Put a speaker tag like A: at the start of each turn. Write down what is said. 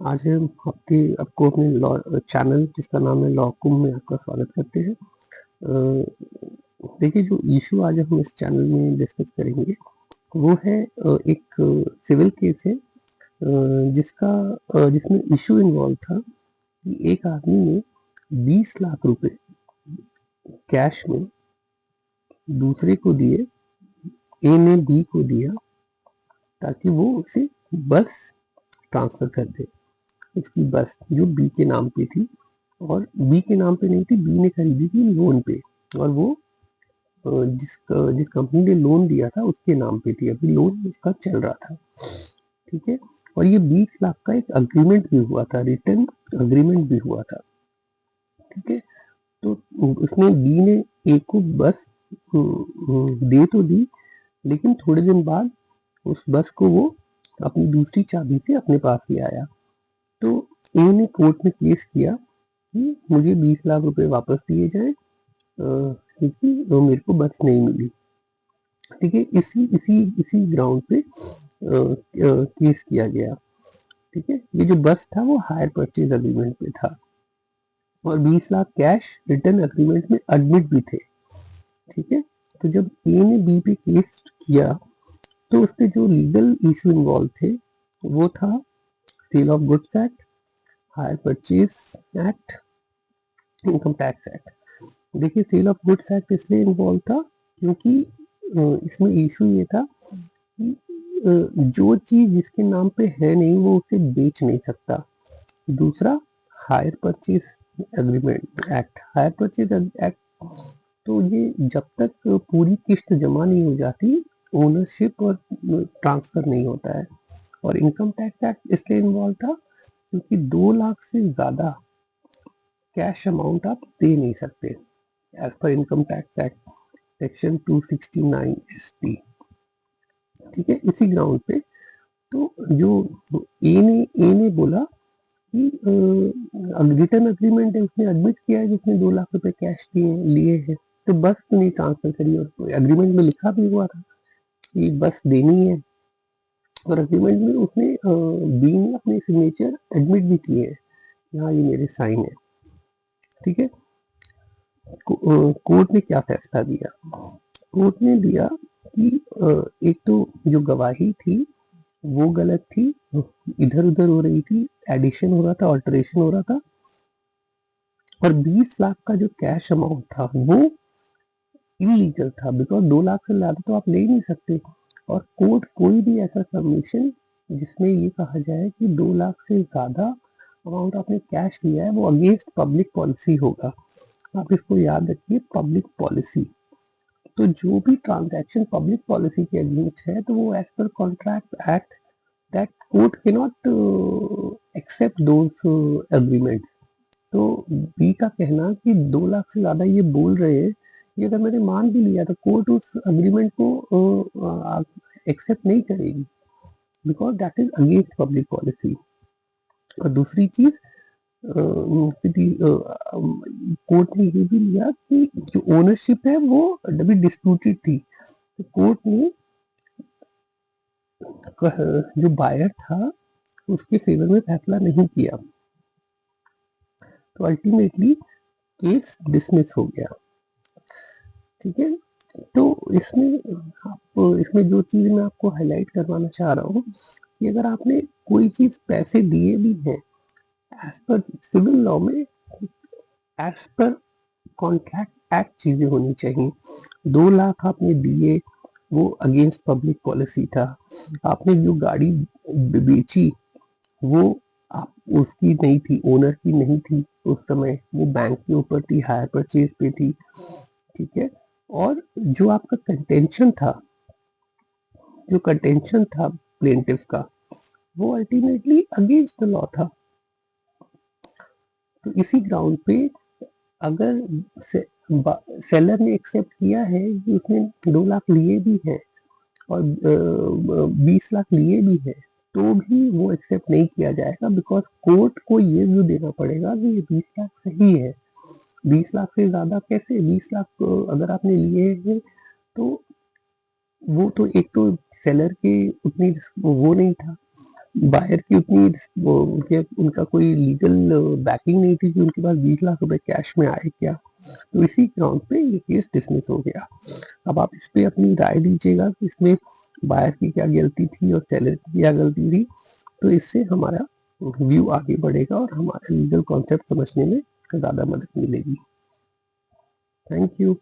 A: आज हम आपको अपने लॉ चैनल जिसका नाम है लॉकुम में आपका स्वागत करते हैं। देखिए, जो इशू आज हम इस चैनल में डिस्कस करेंगे वो है एक सिविल केस है, जिसमें इशू इन्वॉल्व था कि एक आदमी ने 20 लाख रुपए कैश में दूसरे को दिए, ए ने बी को दिया ताकि वो उसे बस ट्रांसफर कर दे। उसकी बस जो बी के नाम पे थी, और बी के नाम पे नहीं थी, बी ने खरीदी थी लोन पे, और वो जिस कंपनी ने लोन दिया था उसके नाम पे थी, अभी लोन उसका चल रहा था। ठीक है, और ये 20 लाख का एक अग्रीमेंट भी हुआ था, रिटर्न अग्रीमेंट भी हुआ था। ठीक है, तो उसमें बी ने ए को बस दे तो दी, लेकिन थोड़े दिन बाद उस बस को वो अपनी दूसरी चाबी से अपने पास ले आया। तो ए ने कोर्ट में केस किया कि मुझे 20 लाख रुपए वापस दिए जाएं, क्योंकि मेरे को बस नहीं मिली। ठीक है, इसी इसी इसी ग्राउंड पे केस किया गया। ठीक है, ये जो बस था वो हायर परचेज अग्रीमेंट पे था, और 20 लाख कैश रिटर्न अग्रीमेंट में एडमिट भी थे। ठीक है, तो जब ए ने बी पे केस किया तो उसके जो लीगल इशू इन्वॉल्व थे वो था sale of goods act, hire purchase act, income tax act. देखिए, सेल ऑफ गुड्स एक्ट इसलिए इन्वॉल्व था क्योंकि इसमें इशू ये था कि जो चीज जिसके नाम पे है नहीं वो उसे बेच नहीं सकता। दूसरा, hire purchase agreement act, hire purchase act, तो ये जब तक पूरी किस्त जमा नहीं हो जाती, ओनरशिप और ट्रांसफर नहीं होता है। और इनकम टैक्स एक्ट इसलिए इन्वॉल्व था क्योंकि 2 लाख से ज्यादा कैश अमाउंट आप दे नहीं सकते, एज पर income tax act section 269 ST. ठीक है, इसी ग्राउंड पे तो जो ए ने बोला कि रिटर्न अग्रीमेंट है, उसने एडमिट किया है कि उसने 2 लाख रुपए कैश लिए हैं, तो बस क्यों नहीं ट्रांसफर करी? और एग्रीमेंट में लिखा भी हुआ था कि बस देनी है, और एग्रीमेंट में उसने बी ने अपने सिग्नेचर एडमिट भी किए हैं, यहाँ ये मेरे साइन है। ठीक है, कोर्ट ने क्या फैसला दिया? कोर्ट ने दिया कि एक तो जो गवाही थी वो गलत थी, इधर उधर हो रही थी, एडिशन हो रहा था, ऑल्टरेशन हो रहा था, और 20 लाख का जो कैश अमाउंट था वो इलीगल था, बिकॉज 2 लाख से ज्यादा तो आप ले ही नहीं सकते। और कोर्ट कोई भी ऐसा सबमिशन जिसमें ये कहा जाए कि 2 लाख से ज्यादा अमाउंट आपने कैश लिया है वो अगेंस्ट पब्लिक पॉलिसी होगा। आप इसको याद रखिए, पब्लिक पॉलिसी। तो जो भी ट्रांजैक्शन पब्लिक पॉलिसी के अगेंस्ट है तो वो एज पर कॉन्ट्रैक्ट एक्ट दैट कोर्ट के नॉट एक्सेप्ट दोज एग्रीमेंट्स। तो बी का कहना कि 2 लाख से ज्यादा ये बोल रहे हैं, ये अगर मैंने मान भी लिया तो कोर्ट उस अग्रीमेंट को एक्सेप्ट नहीं करेगी, because that is against public policy. और दूसरी चीज, कोर्ट ने ये भी लिया कि जो ओनरशिप है वो अभी डिस्प्यूटेड थी, तो कोर्ट ने जो बायर था उसके फेवर में फैसला नहीं किया, तो अल्टीमेटली केस डिसमिस हो गया। ठीक है, तो इसमें जो चीज मैं आपको हाईलाइट करवाना चाह रहा हूँ कि अगर आपने कोई चीज पैसे दिए भी हैं, एज पर सिविल लॉ में एज पर कॉन्ट्रैक्ट एक्ट चीजें होनी चाहिए। 2 लाख आपने दिए, वो अगेंस्ट पब्लिक पॉलिसी था। आपने जो गाड़ी बेची वो आप उसकी नहीं थी, ओनर की नहीं थी, उस समय वो बैंक के ऊपर थी, हायर परचेज पे थी। ठीक है, और जो आपका कंटेंशन था प्लेंटिफ का, वो अल्टीमेटली अगेंस्ट द लॉ था। तो इसी ग्राउंड पे अगर सेलर ने एक्सेप्ट किया है कि उसने 2 लाख लिए भी हैं और 20 लाख लिए भी है, तो भी वो एक्सेप्ट नहीं किया जाएगा, बिकॉज कोर्ट को ये व्यू देना पड़ेगा कि ये 20 लाख सही है। 20 लाख से ज्यादा कैसे? 20 लाख अगर आपने लिए हैं तो वो तो एक तो सेलर के उतनी वो नहीं था, बायर की उतनी उनका कोई लीगल बैकिंग नहीं थी कि उनके पास 20 लाख रुपए कैश में आए क्या, तो इसी ग्राउंड पे ये केस डिसमिस हो गया। अब आप इस पे अपनी राय दीजिएगा कि इसमें बायर की क्या गलती थी और सेलर की क्या गलती थी, तो इससे हमारा व्यू आगे बढ़ेगा और हमारा लीगल कॉन्सेप्ट समझने में ज़्यादा मदद मिलेगी। Thank you.